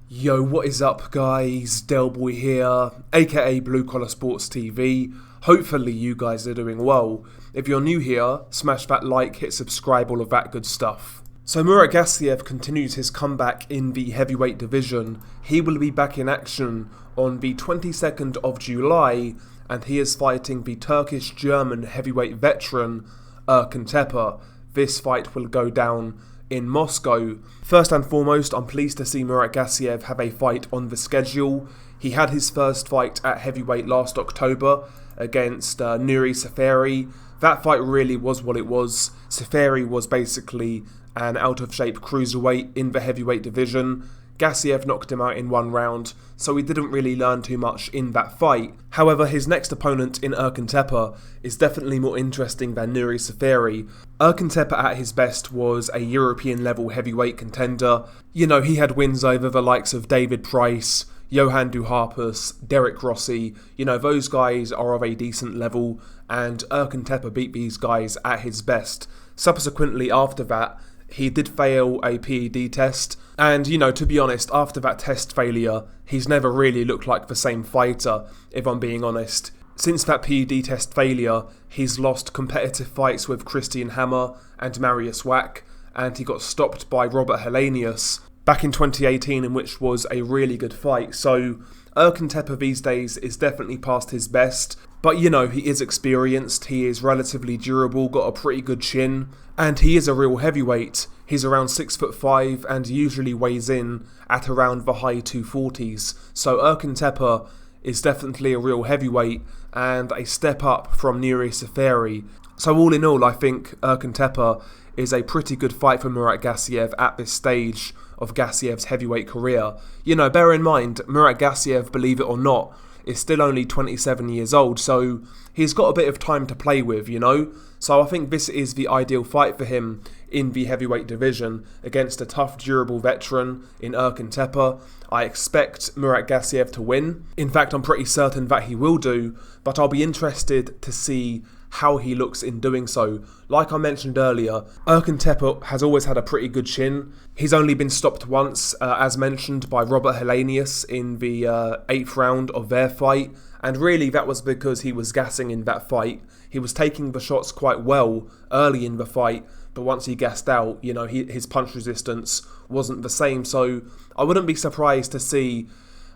Yo, what is up guys? Delboy here, aka Blue Collar Sports TV. Hopefully you guys are doing well. If you're new here, smash that like, hit subscribe, all of that good stuff. So Murat Gassiev continues his comeback in the heavyweight division. He will be back in action on the 22nd of July and he is fighting the Turkish-German heavyweight veteran Erkan Teper. This fight will go down in Moscow. First and foremost, I'm pleased to see Murat Gassiev have a fight on the schedule. He had his first fight at heavyweight last October against Nuri Seferi. That fight really was what it was. Seferi was basically an out-of-shape cruiserweight in the heavyweight division. Gassiev knocked him out in one round, so he didn't really learn too much in that fight. However, his next opponent in Erkan Teper is definitely more interesting than Nuri Seferi. Erkan Teper at his best was a European-level heavyweight contender. You know, he had wins over the likes of David Price, Johan Duhaupas, Derek Rossi. You know, those guys are of a decent level, and Erkan Teper beat these guys at his best. Subsequently after that, he did fail a PED test, and you know, to be honest, after that test failure, he's never really looked like the same fighter, if I'm being honest. Since that PED test failure, he's lost competitive fights with Christian Hammer and Marius Wack, and he got stopped by Robert Helenius back in 2018, in which was a really good fight. So Erkan Teper these days is definitely past his best, but you know, he is experienced, he is relatively durable, got a pretty good chin, and he is a real heavyweight. He's around 6'5" and usually weighs in at around the high 240s. So Erkan Teper is definitely a real heavyweight and a step up from Nuri Seferi. So all in all, I think Erkan Teper is a pretty good fight for Murat Gassiev at this stage of Gassiev's heavyweight career. You know, bear in mind, Murat Gassiev, believe it or not, is still only 27 years old, so he's got a bit of time to play with, you know? So I think this is the ideal fight for him in the heavyweight division against a tough, durable veteran in Erkan Teper. I expect Murat Gassiev to win. In fact, I'm pretty certain that he will do, but I'll be interested to see how he looks in doing so. Like I mentioned earlier, Erkan Teper has always had a pretty good chin. He's only been stopped once, as mentioned, by Robert Helenius in the 8th round of their fight, and really that was because he was gassing in that fight. He was taking the shots quite well early in the fight, but once he gassed out, you know, his punch resistance wasn't the same, so I wouldn't be surprised to see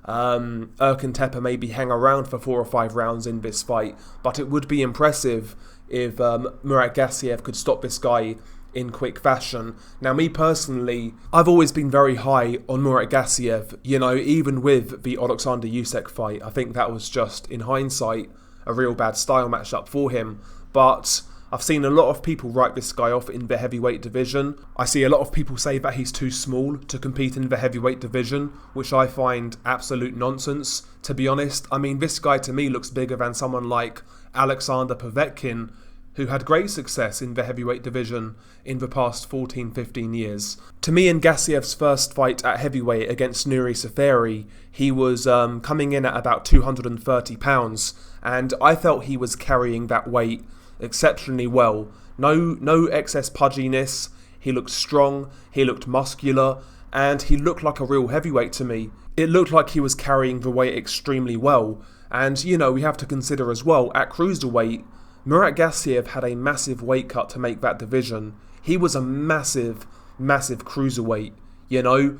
Erkan Teper maybe hang around for 4 or 5 rounds in this fight, but it would be impressive if Murat Gassiev could stop this guy in quick fashion. Now, me personally, I've always been very high on Murat Gassiev, you know, even with the Alexander Usyk fight. I think that was just, in hindsight, a real bad style matchup for him, but I've seen a lot of people write this guy off in the heavyweight division. I see a lot of people say that he's too small to compete in the heavyweight division, which I find absolute nonsense, to be honest. I mean, this guy to me looks bigger than someone like Alexander Povetkin, who had great success in the heavyweight division in the past 14-15 years. To me, in Gassiev's first fight at heavyweight against Nuri Seferi, he was coming in at about 230 pounds, and I felt he was carrying that weight exceptionally well. No excess pudginess. He looked strong, he looked muscular, and he looked like a real heavyweight to me. It looked like he was carrying the weight extremely well. And you know, we have to consider as well, at cruiserweight, Murat Gassiev had a massive weight cut to make that division. He was a massive cruiserweight, you know.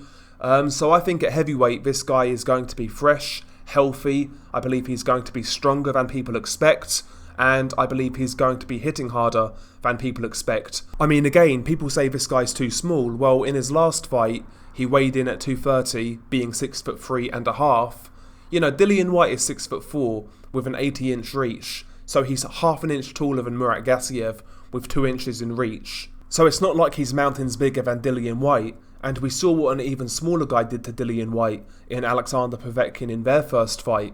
So I think at heavyweight, this guy is going to be fresh, healthy. I believe he's going to be stronger than people expect, and I believe he's going to be hitting harder than people expect. I mean, again, people say this guy's too small. Well, in his last fight, he weighed in at 230, being 6'3.5". You know, Dillian Whyte is 6'4", with an 80-inch reach, so he's half an inch taller than Murat Gassiev, with 2 inches in reach. So it's not like he's mountains bigger than Dillian Whyte, and we saw what an even smaller guy did to Dillian Whyte in Alexander Povetkin in their first fight.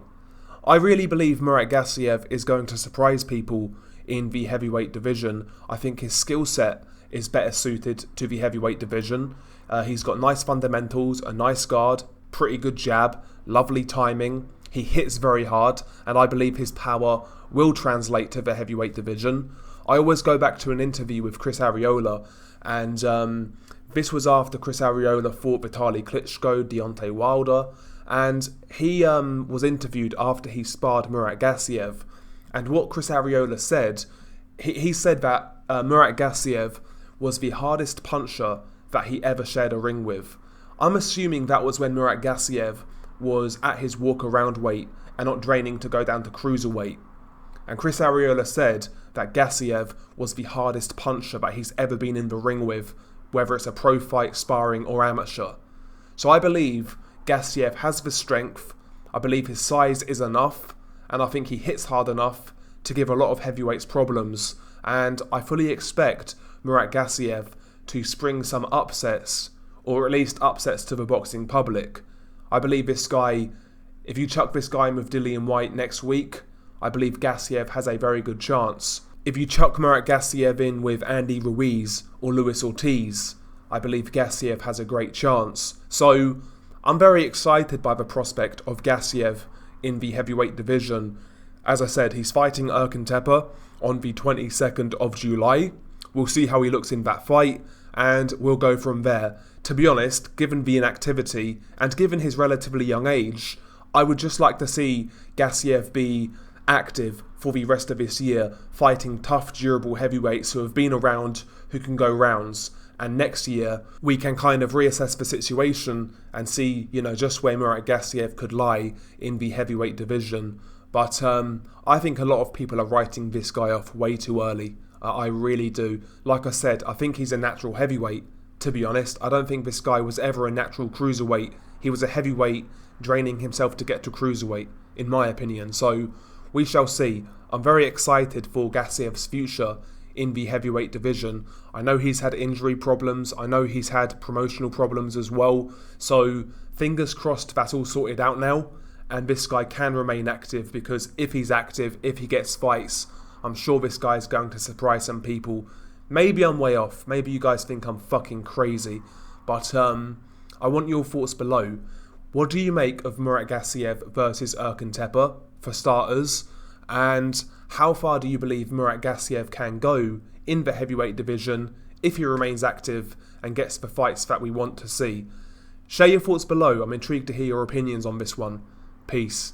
I really believe Murat Gassiev is going to surprise people in the heavyweight division. I think his skill set is better suited to the heavyweight division. He's got nice fundamentals, a nice guard, pretty good jab, lovely timing. He hits very hard, and I believe his power will translate to the heavyweight division. I always go back to an interview with Chris Arreola, and This was after Chris Arreola fought Vitaly Klitschko, Deontay Wilder, and he was interviewed after he sparred Murat Gassiev. And what Chris Arreola said, he said that Murat Gassiev was the hardest puncher that he ever shared a ring with. I'm assuming that was when Murat Gassiev was at his walk-around weight and not draining to go down to cruiserweight. And Chris Arreola said that Gassiev was the hardest puncher that he's ever been in the ring with, whether it's a pro fight, sparring or amateur. So I believe Gassiev has the strength, I believe his size is enough, and I think he hits hard enough to give a lot of heavyweights problems, and I fully expect Murat Gassiev to spring some upsets, or at least upsets to the boxing public. I believe this guy, if you chuck this guy in with Dillian Whyte next week, I believe Gassiev has a very good chance. If you chuck Murat Gassiev in with Andy Ruiz or Luis Ortiz, I believe Gassiev has a great chance. So I'm very excited by the prospect of Gassiev in the heavyweight division. As I said, he's fighting Erkan Teper on the 22nd of July. We'll see how he looks in that fight, and we'll go from there. To be honest, given the inactivity and given his relatively young age, I would just like to see Gassiev be active for the rest of this year, fighting tough, durable heavyweights who have been around, who can go rounds. And next year, we can kind of reassess the situation and see, just where Murat Gassiev could lie in the heavyweight division. But I think a lot of people are writing this guy off way too early. I really do. Like I said, I think he's a natural heavyweight, to be honest. I don't think this guy was ever a natural cruiserweight. He was a heavyweight, draining himself to get to cruiserweight, in my opinion. So we shall see. I'm very excited for Gassiev's future in the heavyweight division. I know he's had injury problems. I know he's had promotional problems as well. So fingers crossed that's all sorted out now. And this guy can remain active, because if he's active, if he gets fights, I'm sure this guy's going to surprise some people. Maybe I'm way off. Maybe you guys think I'm fucking crazy. But I want your thoughts below. What do you make of Murat Gassiev versus Erkan Teper, for starters? And how far do you believe Murat Gassiev can go in the heavyweight division if he remains active and gets the fights that we want to see? Share your thoughts below. I'm intrigued to hear your opinions on this one. Peace.